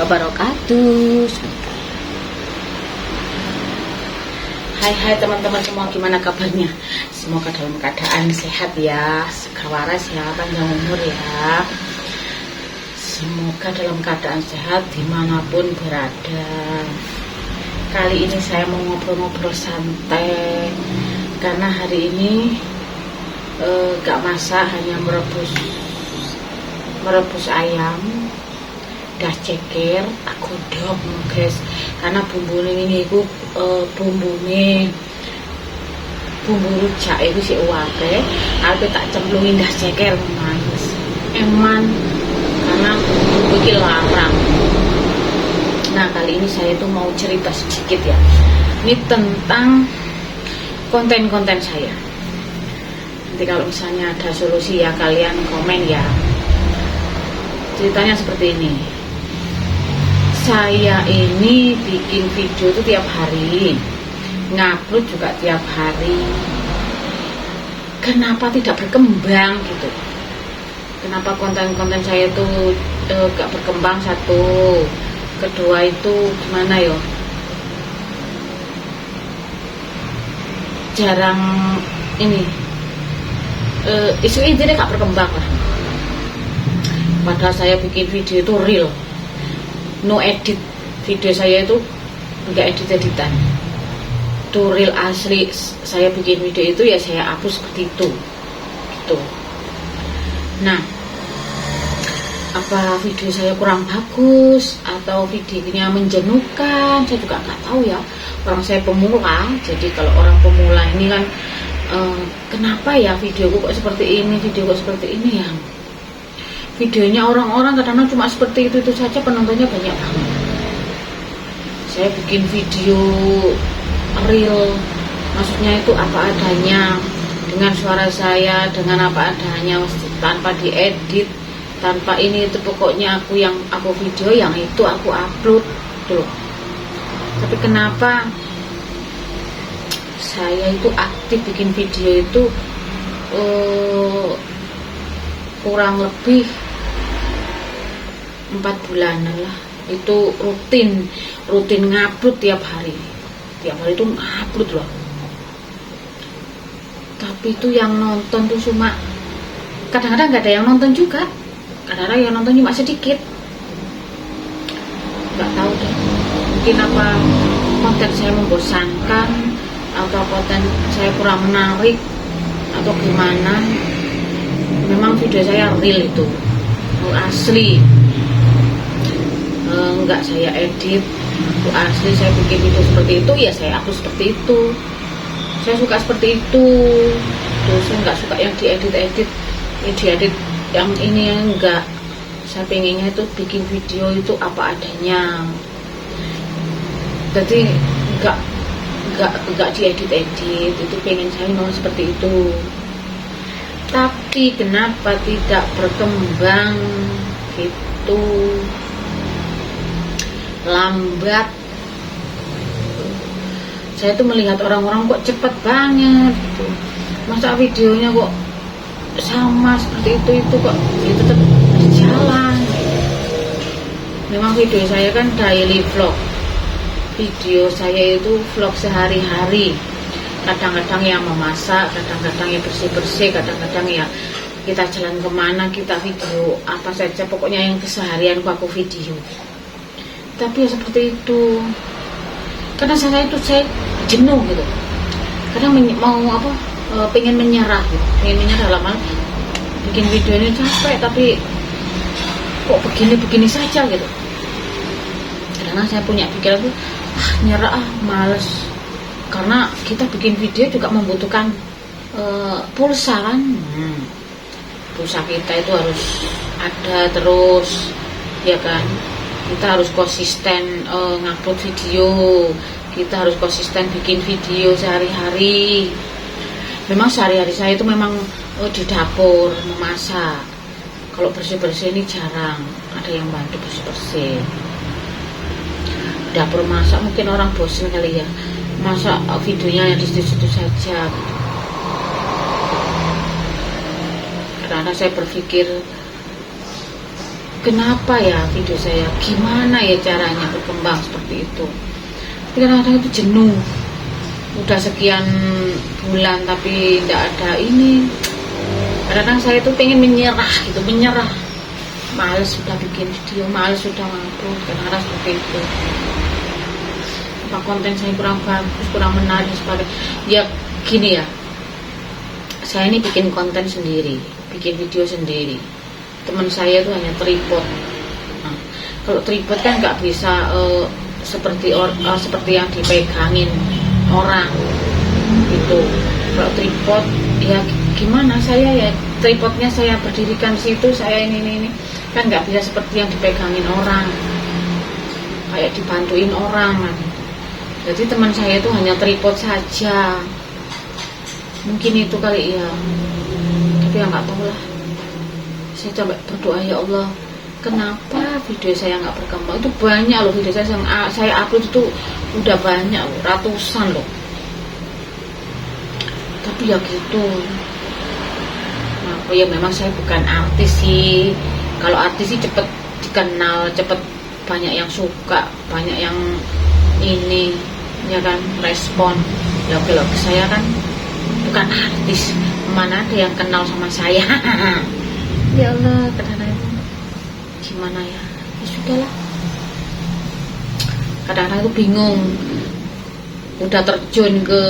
wabarakatuh. Hai teman-teman semua, gimana kabarnya? Semoga dalam keadaan sehat ya, segera waras ya, panjang umur ya. Semoga dalam keadaan sehat dimanapun berada. Kali ini saya mau ngobrol-ngobrol santai, karena hari ini gak masak, hanya merebus ayam. Dah ceker, aku godhog guys, karena bumbu ini itu bumbu rujak itu si uwake, aku tak cemplungin dah ceker mas, eman karena bumbu ini larang. Nah kali ini saya tuh mau cerita sedikit ya, ini tentang konten-konten saya. Nanti kalau misalnya ada solusi ya kalian komen ya. Ceritanya seperti ini. Saya ini bikin video itu tiap hari, ngupload juga tiap hari. Kenapa tidak berkembang gitu? Kenapa konten-konten saya itu gak berkembang? Satu, kedua itu gimana yo? Jarang ini isu intinya gak berkembang lah. Padahal saya bikin video itu real, no edit. Video saya itu enggak edit-editan, itu real asli. Saya bikin video itu ya saya hapus seperti itu gitu. Nah, apa video saya kurang bagus atau videonya menjenuhkan, saya juga nggak tahu ya. Orang saya pemula, jadi kalau orang pemula ini kan kenapa ya videoku kok seperti ini, video kok seperti ini ya. Videonya orang-orang kadang-kadang cuma seperti itu saja, penontonnya banyak banget. Saya bikin video real, maksudnya itu apa adanya, dengan suara saya, dengan apa adanya, tanpa diedit, tanpa ini itu, pokoknya aku video yang itu aku upload tuh. Tapi kenapa saya itu aktif bikin video itu kurang lebih 4 bulanan lah, itu rutin ngupload tiap hari itu ngupload loh. Tapi itu yang nonton tuh cuma kadang-kadang nggak ada yang nonton juga, kadang-kadang yang nonton cuma sedikit. Nggak tahu deh, mungkin apa konten saya membosankan atau konten saya kurang menarik atau gimana. Memang video saya real itu asli, enggak saya edit, itu asli. Saya bikin video seperti itu ya saya hapus seperti itu. Saya suka seperti itu. Terus saya nggak suka yang diedit yang ini, enggak. Saya pengennya itu bikin video itu apa adanya, jadi enggak diedit. Itu pengen saya mau seperti itu. Tapi kenapa tidak berkembang gitu, lambat. Saya tuh melihat orang-orang kok cepet banget gitu. Masa videonya kok sama seperti itu kok itu tetap berjalan. Memang video saya kan daily vlog, video saya itu vlog sehari-hari. Kadang-kadang ya memasak, kadang-kadang ya bersih-bersih, kadang-kadang ya kita jalan kemana, kita video apa saja, pokoknya yang keseharian aku video. Tapi ya seperti itu. Karena saya jenuh gitu. Kadang pengen menyerah gitu. Pengen menyerah lama bikin video ini capek, tapi kok begini saja gitu. Karena saya punya pikiran tuh nyerah, males. Karena kita bikin video juga membutuhkan pulsa kan. Pulsa kita itu harus ada terus ya kan. Kita harus konsisten ngupload video, kita harus konsisten bikin video sehari-hari. Memang sehari-hari saya itu memang di dapur memasak. Kalau bersih-bersih ini jarang ada yang bantu bersih-bersih. Dapur masak mungkin orang bosan kali ya, masa videonya yang di situ saja. Karena saya berpikir kenapa ya video saya, gimana ya caranya berkembang seperti itu. Tapi kadang-kadang itu jenuh, udah sekian bulan tapi tidak ada ini. Kadang-kadang saya tuh pengen menyerah gitu, males sudah bikin video, males sudah ngupload, kadang-kadang seperti itu. Apa konten saya kurang bagus, kurang menarik sebagainya. Ya gini ya, saya ini bikin konten sendiri, bikin video sendiri. Teman saya itu hanya tripod. Nah, kalau tripod kan nggak bisa seperti yang dipegangin orang itu. Kalau tripod ya gimana, saya ya tripodnya saya berdirikan situ, saya ini kan nggak bisa seperti yang dipegangin orang, kayak dibantuin orang gitu. Jadi teman saya itu hanya tripod saja, mungkin itu kali ya, tapi ya nggak tahu lah. Saya coba berdoa, ya Allah, kenapa video saya nggak berkembang. Itu banyak loh video saya yang saya upload itu, udah banyak loh, ratusan loh, tapi ya gitu. Nah, ya memang saya bukan artis sih. Kalau artis sih cepet dikenal, cepet banyak yang suka, banyak yang ini ya kan, respon. Ya kalau saya kan bukan artis, mana ada yang kenal sama saya. Ya Allah, kadang-kadang gimana ya, ya sudahlah. Kadang-kadang itu bingung, udah terjun ke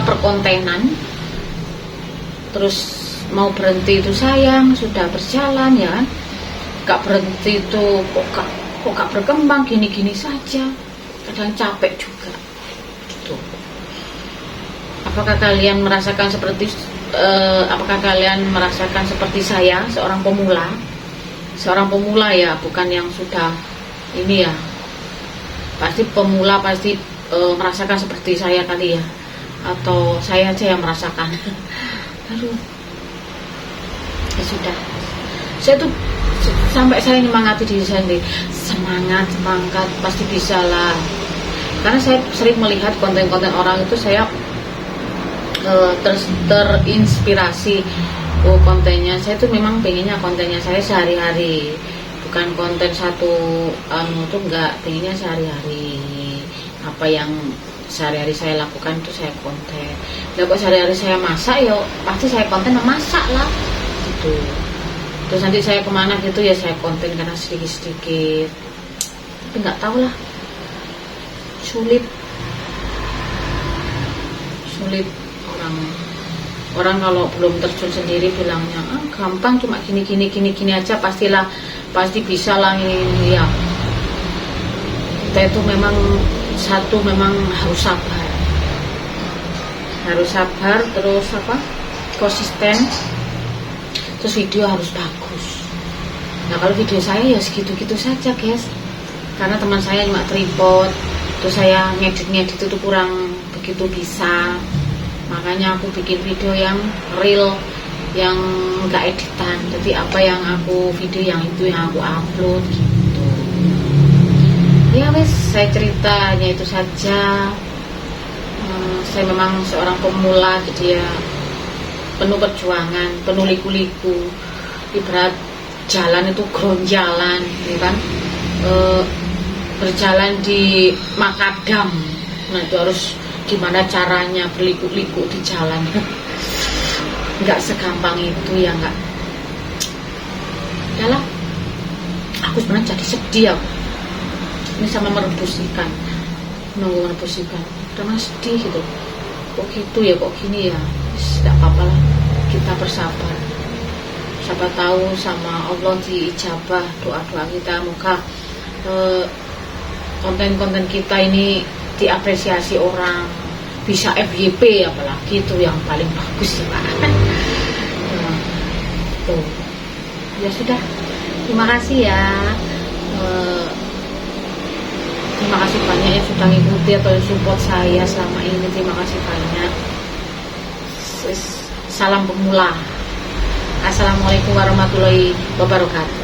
perkontenan, terus mau berhenti itu sayang, sudah berjalan ya kan, gak berhenti itu kok gak berkembang, gini-gini saja, kadang capek juga gitu. Apakah kalian merasakan seperti saya, seorang pemula ya, bukan yang sudah ini ya, pasti pemula pasti merasakan seperti saya kali ya, atau saya aja yang merasakan. Aduh, ya sudah, saya tuh sampai saya nyemangati diri saya sendiri, semangat, pasti bisa lah. Karena saya sering melihat konten-konten orang itu, saya terinspirasi. Oh, kontennya saya tuh memang pengennya kontennya saya sehari-hari, bukan konten satu tuh enggak, pengennya sehari-hari. Apa yang sehari-hari saya lakukan itu saya konten. Nah, kok sehari-hari saya masak, ya pasti saya konten memasak lah gitu. Terus nanti saya kemana gitu ya saya konten, karena sedikit-sedikit. Tapi nggak tahu lah, sulit orang kalau belum terjun sendiri bilangnya gampang, cuma gini aja, pasti bisa lah ini ya. Kita itu memang harus sabar, terus konsisten, terus video harus bagus. Nah, kalau video saya ya segitu-gitu saja guys, karena teman saya cuma tripod, terus saya ngedit itu kurang begitu bisa, makanya aku bikin video yang real, yang enggak editan. Jadi apa yang aku video, yang itu yang aku upload gitu. Ya wes, saya ceritanya itu saja. Saya memang seorang pemula, jadi ya penuh perjuangan, penuh liku-liku. Ibarat jalan itu gronjalan, ya kan? Berjalan di makadam. Nah, itu harus gimana caranya berliku-liku di jalan. Nggak segampang itu ya, nggak. Yalah, aku sebenarnya jadi sedih ya. Ini sama merebus ikan, nunggu merebus ikan, karena sedih gitu. Kok gitu ya, kok gini ya. Tidak apa-apa lah, kita bersabar. Siapa tahu sama Allah diijabah doa-doa kita. Moga konten-konten kita ini diapresiasi orang, bisa FYP apalagi, itu yang paling bagus ya Pak. Nah, tuh. Ya sudah, terima kasih ya. Terima kasih banyak yang sudah ngikuti atau support saya selama ini. Terima kasih banyak. Salam pemula. Assalamualaikum warahmatullahi wabarakatuh.